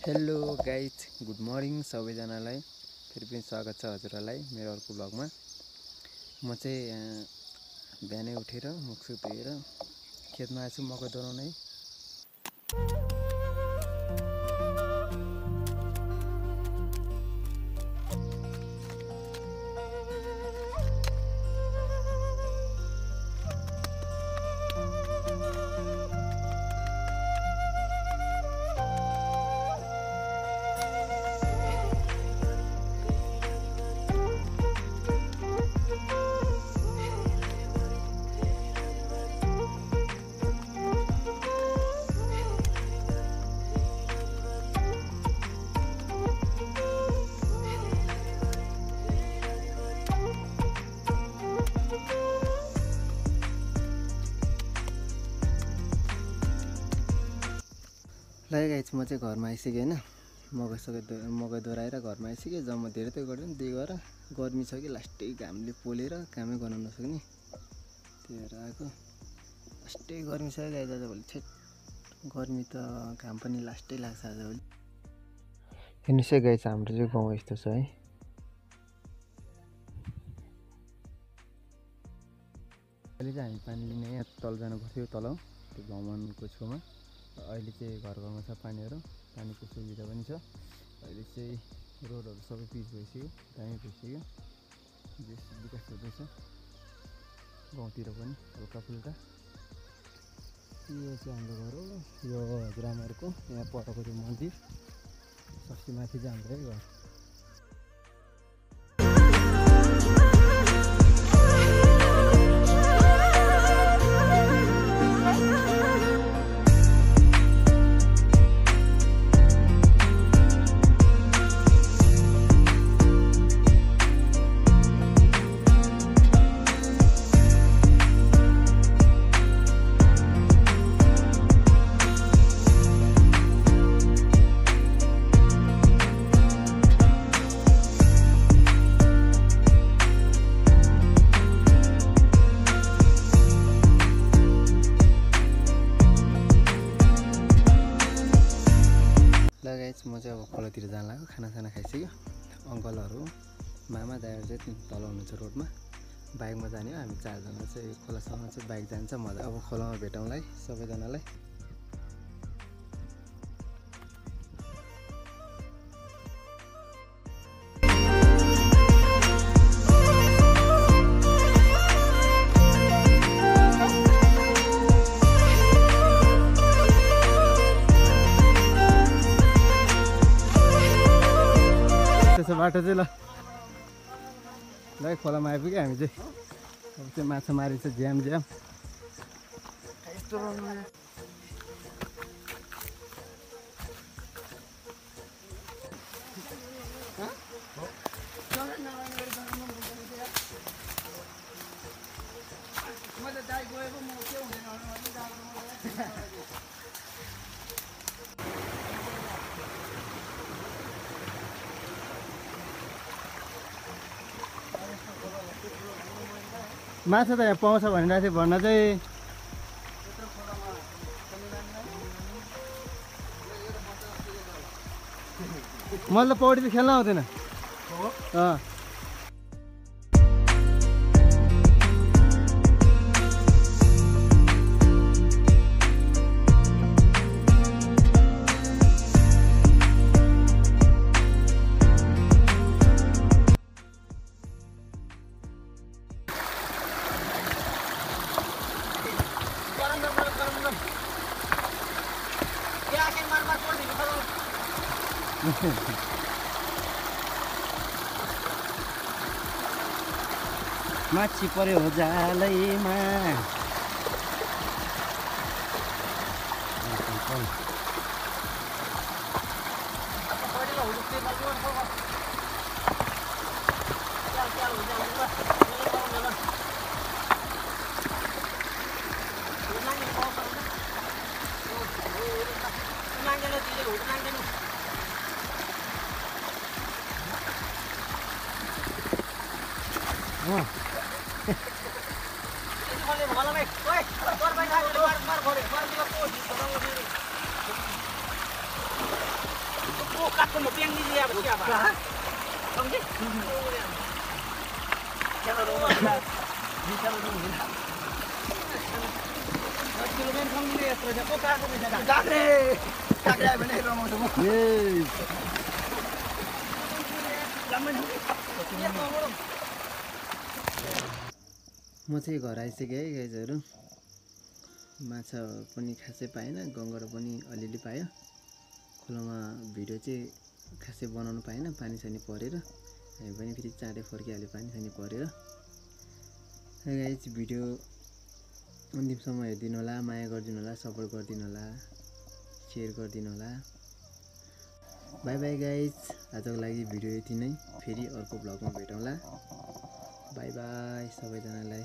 Hello guys, good morning सबैजनालाई। फेरि पनि स्वागत छ हजुरहरूलाई मेरो अर्को ब्लगमा। म चाहिँ बिहानै उठेर मुखसुख धोएर खेतमा आएको छु मकै दोहोऱ्याउन है। ल गाइज, म चाहिँ घरमा आइसकेँ होइन। मकै दोहोऱ्याएर घरमा आइसकेँ। जम्मा धेरै त गर्दैन, त्यही भएर गर्मी छ कि लास्टै घामले पोलेर कामै गर्न नसक्ने, त्यही भएर आएको। लास्टै गर्मी छ गाइज आजभोलि। छेट गर्मी त घाम पनि लास्टै लाग्छ आजभोलि। हेर्नुहोस् है गाइज, हाम्रो चाहिँ गाउँ यस्तो छ है। अहिले चाहिँ हामी पानी लिने यहाँ तल जानु पर्थ्यो, तल त्यो भ्रमणको छेउमा। अहिले चाहिँ घर घरमा छ पानीहरू, पानीको सुविधा पनि छ। अहिले चाहिँ रोडहरू सबै पिच भइसक्यो, दामी भइसक्यो, विकास हुँदैछ गाउँतिर पनि हल्का फुल्का। यो चाहिँ हाम्रो घर हो, यो हजुरआमाहरूको। यहाँ परको त्यो मन्दिर सबसे माथि चाहिँ हाम्रो घर। म चाहिँ अब खोलातिर जान लाग्यो। खानासाना खाइसक्यो। अङ्कलहरू मामा दाइहरू चाहिँ तल हुनुहुन्छ रोडमा, बाइकमा जाने हो। हामी चारजना चाहिँ खोलासम्म चाहिँ बाइक जान्छ। मजा अब खोलामा भेटौँला है सबैजनालाई। त्यसो बाटो चाहिँ ल खोलामा आइपुग्यो हामी चाहिँ। अब चाहिँ माछा मारिन्छ ज्याम ज्याम। माछा त यहाँ पाउँछ भनिरहेको थियो। भन्न चाहिँ मलाई त पौडी त खेल्न आउँदैन। माछी पर्यो जालैमा। वो काट को मपिंग दी या क्या बात समझे चलो रो मत चलो रो kilometre không đi rồiจะcó cá không phải cá đây bên đây rồi mà đúng không làm mình म चाहिँ घर आइसकेँ है गाइजहरू माछा पनि खासै पाएन गङ्गडा पनि अलिअलि पायो खोलामा भिडियो चाहिँ खासै बनाउनु पाएन पानी सानी परेर हामी पनि फेरि चाँडै फर्किहाल्यो पानी सानी परेर गाइज भिडियो अन्तिमसम्म हेरिदिनु होला माया गरिदिनु होला सपोर्ट गरिदिनु होला सेयर गरिदिनु होला बाई बाई गाइज आजको लागि भिडियो यति नै फेरि अर्को भ्लगमा भेटौँला बाई बाई सबैजनालाई